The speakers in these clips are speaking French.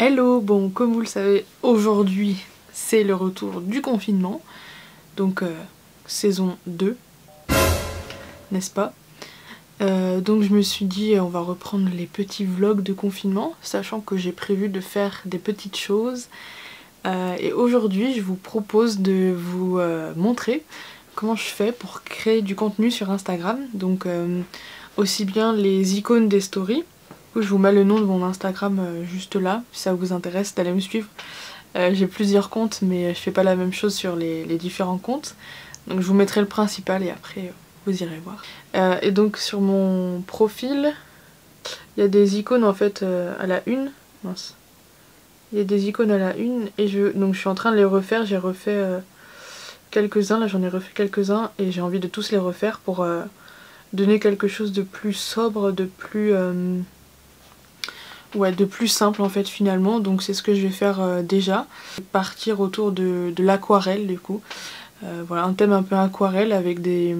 Hello, bon comme vous le savez, aujourd'hui c'est le retour du confinement, donc saison 2, n'est-ce pas? Donc je me suis dit on va reprendre les petits vlogs de confinement, sachant que j'ai prévu de faire des petites choses. Et aujourd'hui je vous propose de vous montrer comment je fais pour créer du contenu sur Instagram, donc aussi bien les icônes des stories. Je vous mets le nom de mon Instagram juste là, si ça vous intéresse d'aller me suivre. J'ai plusieurs comptes mais je fais pas la même chose sur les différents comptes. Donc je vous mettrai le principal et après vous irez voir. Et donc sur mon profil, il y a des icônes en fait à la une. Mince. Il y a des icônes à la une et donc je suis en train de les refaire. J'ai refait quelques-uns, là j'en ai refait quelques-uns et j'ai envie de tous les refaire pour donner quelque chose de plus sobre, de plus... ouais, de plus simple en fait finalement, donc c'est ce que je vais faire déjà. Partir autour de l'aquarelle du coup. Voilà, un thème un peu aquarelle avec des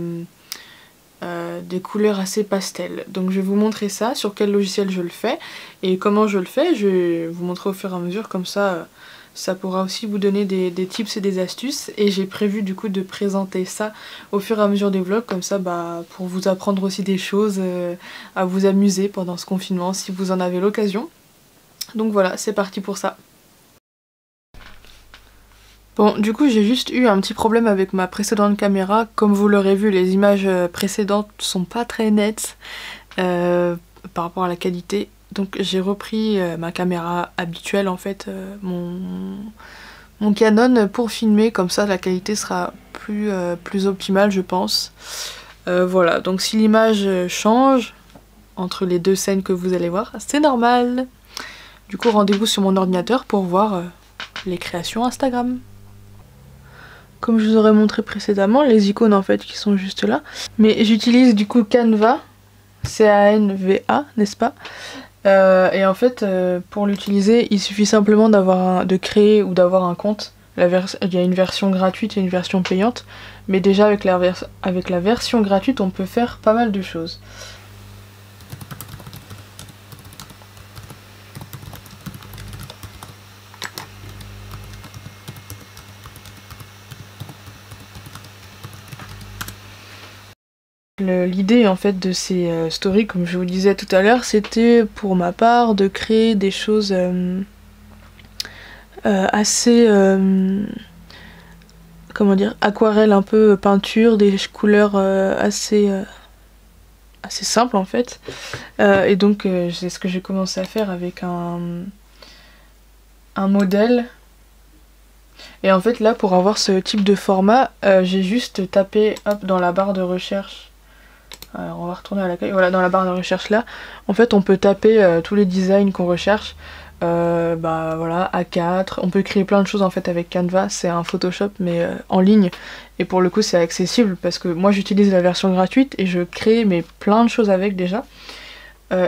couleurs assez pastel. Donc je vais vous montrer ça, sur quel logiciel je le fais et comment je le fais. Je vais vous montrer au fur et à mesure, comme ça ça pourra aussi vous donner des tips et des astuces. Et j'ai prévu du coup de présenter ça au fur et à mesure des vlogs, comme ça pour vous apprendre aussi des choses, à vous amuser pendant ce confinement si vous en avez l'occasion. Donc voilà, c'est parti pour ça. Bon, du coup j'ai juste eu un petit problème avec ma précédente caméra. Comme vous l'aurez vu, les images précédentes sont pas très nettes par rapport à la qualité. Donc j'ai repris ma caméra habituelle en fait, mon Canon pour filmer, comme ça la qualité sera plus optimale je pense. Voilà, donc si l'image change entre les deux scènes que vous allez voir, c'est normal. Du coup rendez-vous sur mon ordinateur pour voir les créations Instagram. Comme je vous aurais montré précédemment, les icônes en fait qui sont juste là. Mais j'utilise du coup Canva, C-A-N-V-A, n'est-ce pas? Et en fait, pour l'utiliser, il suffit simplement de créer ou d'avoir un compte. Il y a une version gratuite et une version payante. Mais déjà avec la version gratuite, on peut faire pas mal de choses. L'idée en fait de ces stories, comme je vous disais tout à l'heure, c'était pour ma part de créer des choses assez comment dire, aquarelle, un peu peinture, des couleurs assez simples en fait. Et donc c'est ce que j'ai commencé à faire avec un modèle. Et en fait là, pour avoir ce type de format, j'ai juste tapé hop, dans la barre de recherche. Alors on va retourner à l'accueil, voilà, dans la barre de recherche là, en fait on peut taper tous les designs qu'on recherche, voilà, A4, on peut créer plein de choses en fait avec Canva, c'est un Photoshop mais en ligne, et pour le coup c'est accessible parce que moi j'utilise la version gratuite et je crée mais plein de choses avec déjà.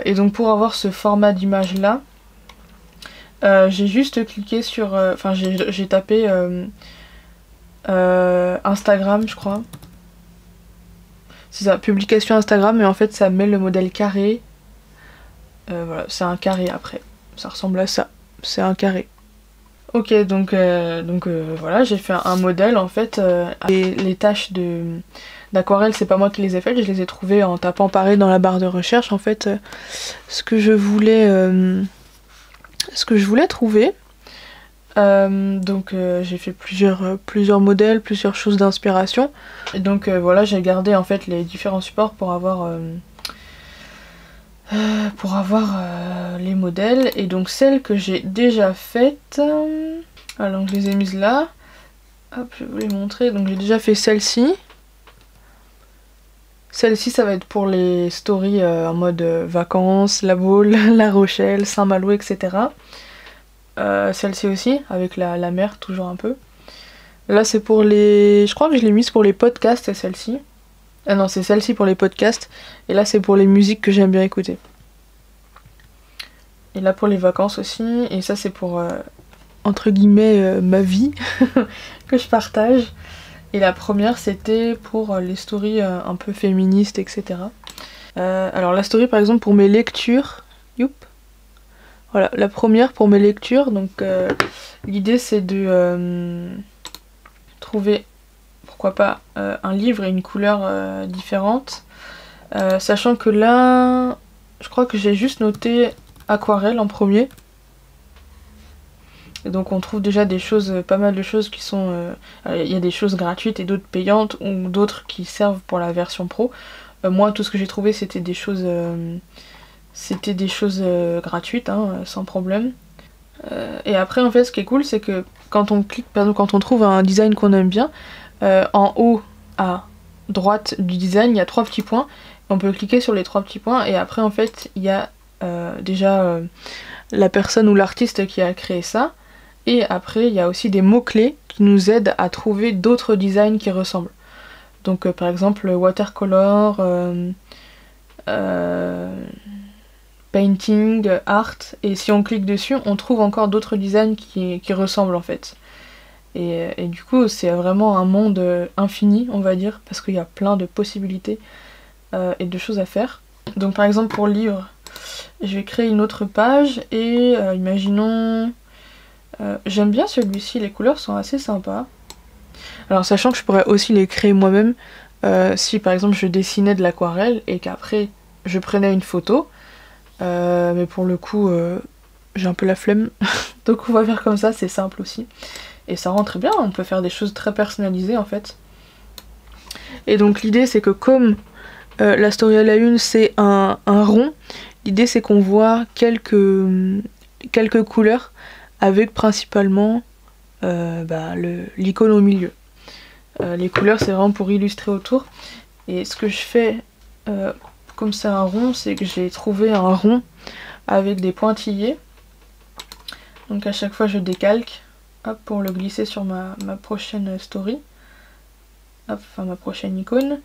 Et donc pour avoir ce format d'image là, j'ai juste cliqué sur, enfin j'ai tapé Instagram je crois. C'est ça, publication Instagram, et en fait ça met le modèle carré. Voilà, c'est un carré après. Ça ressemble à ça, c'est un carré. Ok, donc voilà, j'ai fait un modèle en fait. Les tâches d'aquarelle, c'est pas moi qui les ai faites, je les ai trouvées en tapant pareil dans la barre de recherche en fait. Ce que je voulais trouver. J'ai fait plusieurs modèles, plusieurs choses d'inspiration. Et donc voilà, j'ai gardé en fait les différents supports pour avoir les modèles. Et donc celles que j'ai déjà faites, alors je les ai mises là. Hop, je vais vous les montrer. Donc j'ai déjà fait celle-ci. Celle-ci ça va être pour les stories en mode vacances, La Baule, La Rochelle, Saint-Malo, etc. Celle-ci aussi, avec la mer, toujours un peu. Là c'est pour les... Je crois que je l'ai mise pour les podcasts, celle-ci. Ah non, c'est celle-ci pour les podcasts. Et là c'est pour les musiques que j'aime bien écouter. Et là pour les vacances aussi. Et ça c'est pour, entre guillemets, ma vie, que je partage. Et la première c'était pour les stories un peu féministes, etc. Alors la story par exemple pour mes lectures. Youp. Voilà, la première pour mes lectures, donc l'idée c'est de trouver, pourquoi pas, un livre et une couleur différente. Sachant que là, je crois que j'ai juste noté aquarelle en premier. Et donc on trouve déjà des choses, pas mal de choses qui sont... il y a des choses gratuites et d'autres payantes, ou d'autres qui servent pour la version pro. Moi, tout ce que j'ai trouvé, c'était des choses... gratuites, hein, sans problème. Et après, en fait, ce qui est cool, c'est que quand on clique, par exemple, quand on trouve un design qu'on aime bien, en haut à droite du design, il y a 3 petits points. On peut cliquer sur les 3 petits points et après, en fait, il y a déjà la personne ou l'artiste qui a créé ça. Et après, il y a aussi des mots-clés qui nous aident à trouver d'autres designs qui ressemblent. Donc, par exemple, watercolor, painting, art, et si on clique dessus, on trouve encore d'autres designs qui ressemblent en fait. Et du coup, c'est vraiment un monde infini, on va dire, parce qu'il y a plein de possibilités et de choses à faire. Donc par exemple pour le livre, je vais créer une autre page et imaginons... j'aime bien celui-ci, les couleurs sont assez sympas. Alors sachant que je pourrais aussi les créer moi-même, si par exemple je dessinais de l'aquarelle et qu'après je prenais une photo, mais pour le coup j'ai un peu la flemme, donc on va faire comme ça, c'est simple aussi. Et ça rend très bien, on peut faire des choses très personnalisées en fait. Et donc l'idée c'est que comme la story à la une c'est un rond, l'idée c'est qu'on voit quelques couleurs avec principalement l'icône au milieu. Les couleurs c'est vraiment pour illustrer autour. Et ce que je fais, comme c'est un rond, c'est que j'ai trouvé un rond avec des pointillés. Donc à chaque fois je décalque, hop, pour le glisser sur ma prochaine story. Hop, enfin ma prochaine icône.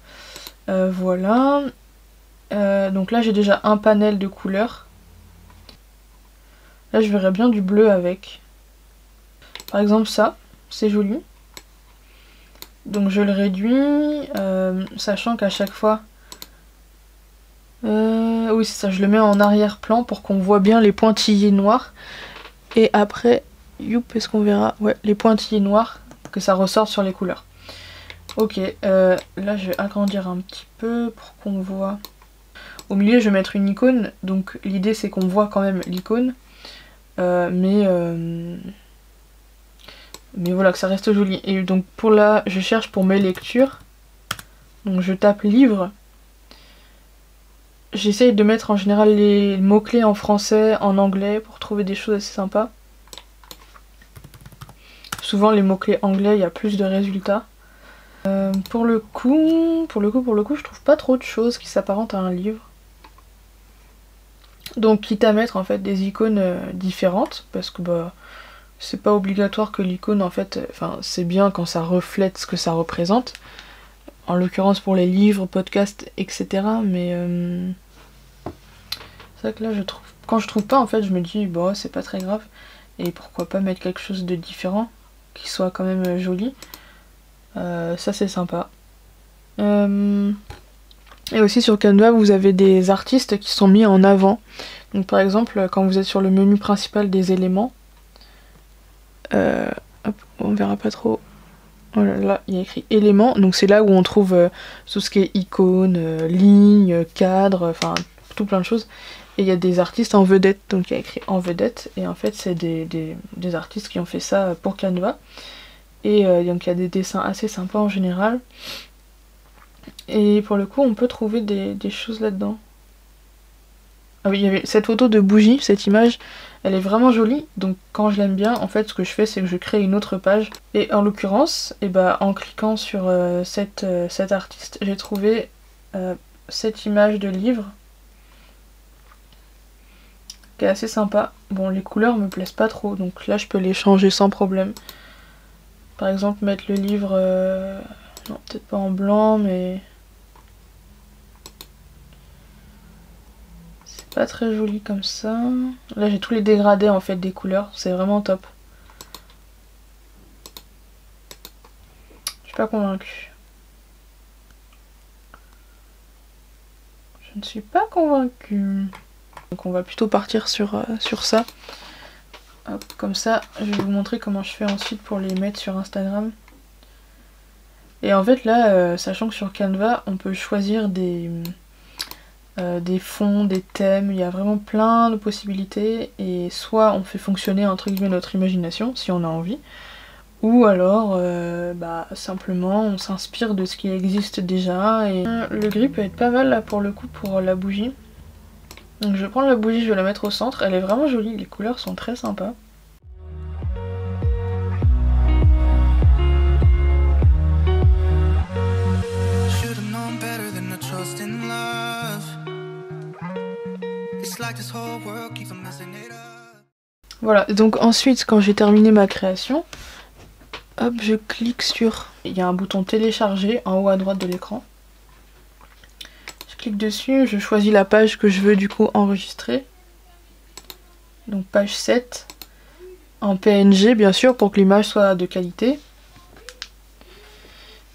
Voilà. Donc là j'ai déjà un panel de couleurs. Là je verrais bien du bleu avec. Par exemple ça, c'est joli. Donc je le réduis, sachant qu'à chaque fois... oui c'est ça, je le mets en arrière-plan pour qu'on voit bien les pointillés noirs. Et après, youp, est-ce qu'on verra? Ouais, les pointillés noirs, que ça ressort sur les couleurs. Ok, là je vais agrandir un petit peu pour qu'on voit. Au milieu je vais mettre une icône, donc l'idée c'est qu'on voit quand même l'icône. Mais voilà, que ça reste joli. Et donc pour là, je cherche pour mes lectures. Donc je tape livre. J'essaye de mettre en général les mots-clés en français, en anglais, pour trouver des choses assez sympas. Souvent les mots-clés anglais, il y a plus de résultats. Pour le coup, je trouve pas trop de choses qui s'apparentent à un livre. Donc quitte à mettre en fait des icônes différentes, parce que bah c'est pas obligatoire que l'icône en fait, enfin c'est bien quand ça reflète ce que ça représente. En l'occurrence pour les livres, podcasts, etc. Mais c'est vrai que là quand je trouve pas en fait je me dis bon c'est pas très grave. Et pourquoi pas mettre quelque chose de différent, qui soit quand même joli. Ça c'est sympa. Et aussi sur Canva vous avez des artistes qui sont mis en avant. Donc par exemple quand vous êtes sur le menu principal des éléments, hop, on verra pas trop. Voilà, là il y a écrit éléments, donc c'est là où on trouve tout ce qui est icônes, lignes, cadres, enfin tout plein de choses. Et il y a des artistes en vedette, donc il y a écrit en vedette, et en fait c'est des artistes qui ont fait ça pour Canva. Et donc il y a des dessins assez sympas en général. Et pour le coup on peut trouver des choses là-dedans. Ah oui, il y avait cette photo de bougie, cette image, elle est vraiment jolie, donc quand je l'aime bien, en fait ce que je fais c'est que je crée une autre page. Et en l'occurrence, en cliquant sur cet artiste, j'ai trouvé cette image de livre qui est assez sympa. Bon, les couleurs me plaisent pas trop, donc là je peux les changer sans problème. Par exemple mettre le livre, non peut-être pas en blanc, mais... pas très joli comme ça. Là j'ai tous les dégradés en fait des couleurs, c'est vraiment top. Je suis pas convaincue. Je ne suis pas convaincue. Donc on va plutôt partir sur ça. Hop, comme ça, je vais vous montrer comment je fais ensuite pour les mettre sur Instagram. Et en fait là, sachant que sur Canva, on peut choisir des fonds, des thèmes, il y a vraiment plein de possibilités. Et soit on fait fonctionner entre guillemets notre imagination, si on a envie, ou alors simplement on s'inspire de ce qui existe déjà. Et le gris peut être pas mal là pour le coup pour la bougie. Donc je vais prendre la bougie, je vais la mettre au centre, elle est vraiment jolie, les couleurs sont très sympas. Voilà, donc ensuite quand j'ai terminé ma création, hop, je clique sur... Il y a un bouton télécharger en haut à droite de l'écran. Je clique dessus, je choisis la page que je veux du coup enregistrer. Donc page 7, en PNG bien sûr pour que l'image soit de qualité.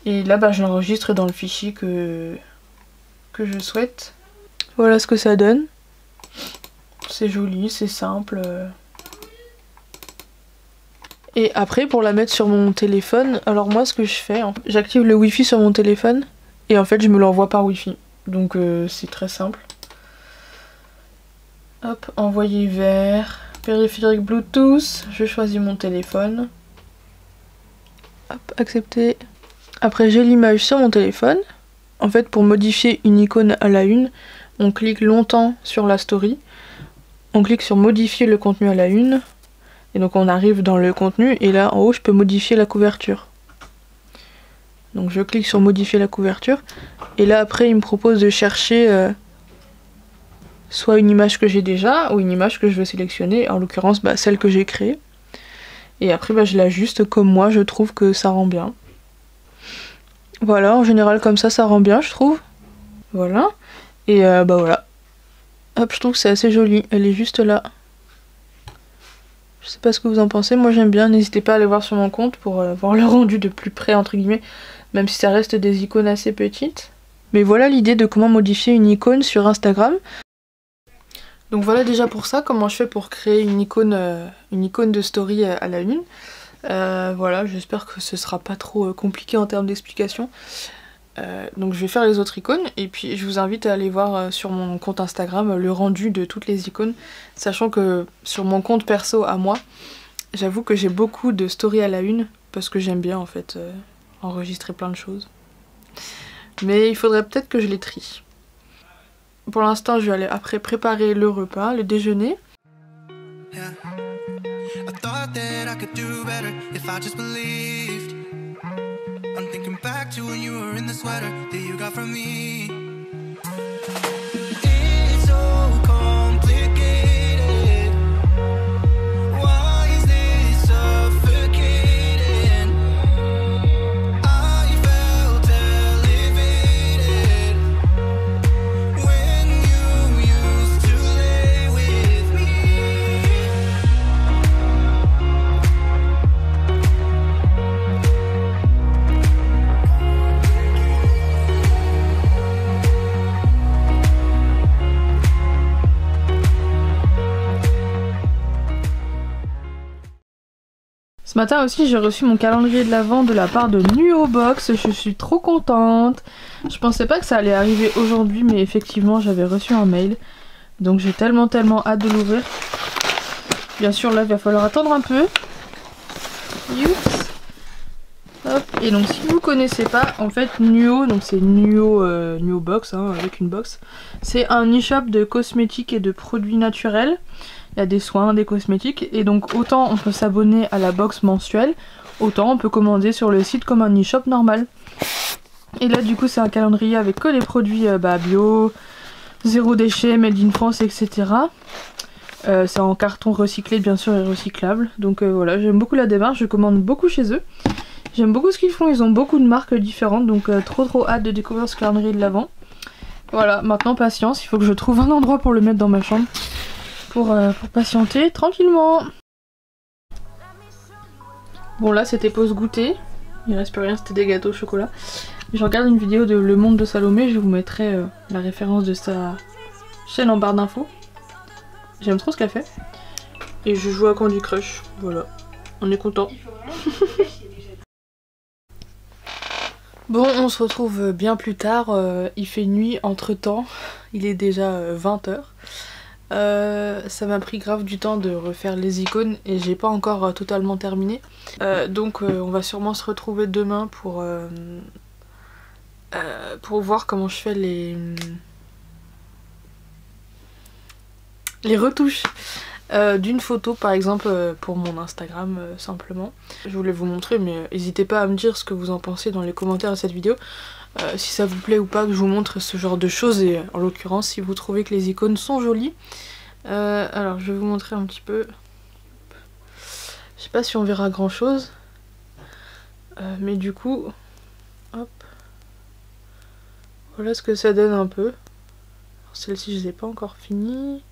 Et là je l'enregistre dans le fichier que je souhaite. Voilà ce que ça donne. C'est joli, c'est simple. Et après pour la mettre sur mon téléphone, alors moi ce que je fais, j'active le Wi-Fi sur mon téléphone et en fait je me l'envoie par Wi-Fi. Donc c'est très simple. Hop, envoyer vers périphérique Bluetooth, je choisis mon téléphone. Hop, accepter. Après j'ai l'image sur mon téléphone. En fait pour modifier une icône à la une, on clique longtemps sur la story. On clique sur modifier le contenu à la une. Et donc on arrive dans le contenu et là en haut je peux modifier la couverture. Donc je clique sur modifier la couverture et là après il me propose de chercher soit une image que j'ai déjà ou une image que je veux sélectionner, en l'occurrence celle que j'ai créée. Et après je l'ajuste comme moi je trouve que ça rend bien. Voilà, en général comme ça rend bien je trouve. Voilà. Et voilà. Hop, je trouve que c'est assez joli, elle est juste là. Je sais pas ce que vous en pensez, moi j'aime bien, n'hésitez pas à aller voir sur mon compte pour voir le rendu de plus près entre guillemets, même si ça reste des icônes assez petites. Mais voilà l'idée de comment modifier une icône sur Instagram. Donc voilà déjà pour ça, comment je fais pour créer une icône de story à la une. Voilà, j'espère que ce sera pas trop compliqué en termes d'explication. Donc je vais faire les autres icônes et puis je vous invite à aller voir sur mon compte Instagram le rendu de toutes les icônes, sachant que sur mon compte perso à moi, j'avoue que j'ai beaucoup de stories à la une parce que j'aime bien en fait enregistrer plein de choses. Mais il faudrait peut-être que je les trie. Pour l'instant je vais aller après préparer le repas, le déjeuner. I'm thinking back to when you were in the sweater that you got from me. It's so complicated. Why is this suffocating? I felt elevated when you used to lay with me. Ce matin aussi j'ai reçu mon calendrier de l'Avent de la part de Nuobox, je suis trop contente. Je pensais pas que ça allait arriver aujourd'hui mais effectivement j'avais reçu un mail. Donc j'ai tellement hâte de l'ouvrir. Bien sûr là il va falloir attendre un peu. Youps. Hop. Et donc si vous connaissez pas, en fait Nuo, donc c'est Nuobox avec une box. C'est un e-shop de cosmétiques et de produits naturels. Il y a des soins, des cosmétiques, et donc autant on peut s'abonner à la box mensuelle, autant on peut commander sur le site comme un e-shop normal. Et là du coup c'est un calendrier avec que les produits bio, zéro déchet, made in France, etc. C'est en carton recyclé bien sûr et recyclable. Donc voilà, j'aime beaucoup la démarche, je commande beaucoup chez eux. J'aime beaucoup ce qu'ils font, ils ont beaucoup de marques différentes, donc trop hâte de découvrir ce calendrier de l'Avent. Voilà, maintenant patience, il faut que je trouve un endroit pour le mettre dans ma chambre. Pour patienter tranquillement. Bon là c'était pause goûter, il reste plus rien, c'était des gâteaux au chocolat. Je regarde une vidéo de Le Monde de Salomé, je vous mettrai la référence de sa chaîne en barre d'infos. J'aime trop ce qu'elle fait. Et je joue à Candy Crush, voilà. On est content. Bon, on se retrouve bien plus tard, il fait nuit entre temps, il est déjà 20 h. Ça m'a pris grave du temps de refaire les icônes et j'ai pas encore totalement terminé. Donc on va sûrement se retrouver demain pour voir comment je fais les retouches. D'une photo par exemple pour mon Instagram simplement. Je voulais vous montrer mais n'hésitez pas à me dire ce que vous en pensez dans les commentaires de cette vidéo. Si ça vous plaît ou pas que je vous montre ce genre de choses et en l'occurrence si vous trouvez que les icônes sont jolies. Alors je vais vous montrer un petit peu. Je sais pas si on verra grand chose. Mais du coup, hop. Voilà ce que ça donne un peu. Celle-ci je les ai pas encore finies.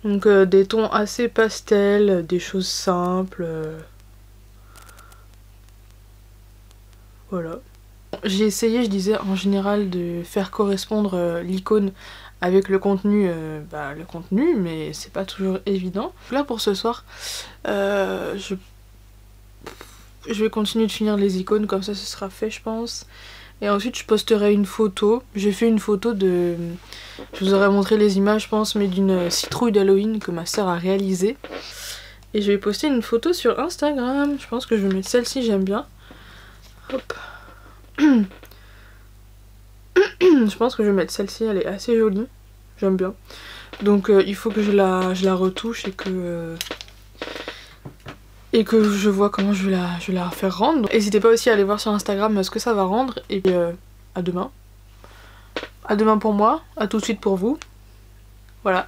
Donc des tons assez pastels, des choses simples. Voilà. J'ai essayé, je disais, en général de faire correspondre l'icône avec le contenu, mais c'est pas toujours évident. Là pour ce soir, je vais continuer de finir les icônes, comme ça ce sera fait je pense. Et ensuite je posterai une photo. J'ai fait une photo de... Je vous aurais montré les images je pense, mais d'une citrouille d'Halloween que ma soeur a réalisée. Et je vais poster une photo sur Instagram. Je pense que je vais mettre celle-ci, j'aime bien. Hop. Je pense que je vais mettre celle-ci, elle est assez jolie. J'aime bien. Donc il faut que je la retouche et que je vois comment je vais la faire rendre. N'hésitez pas aussi à aller voir sur Instagram ce que ça va rendre. Et puis à demain. À demain pour moi, à tout de suite pour vous. Voilà.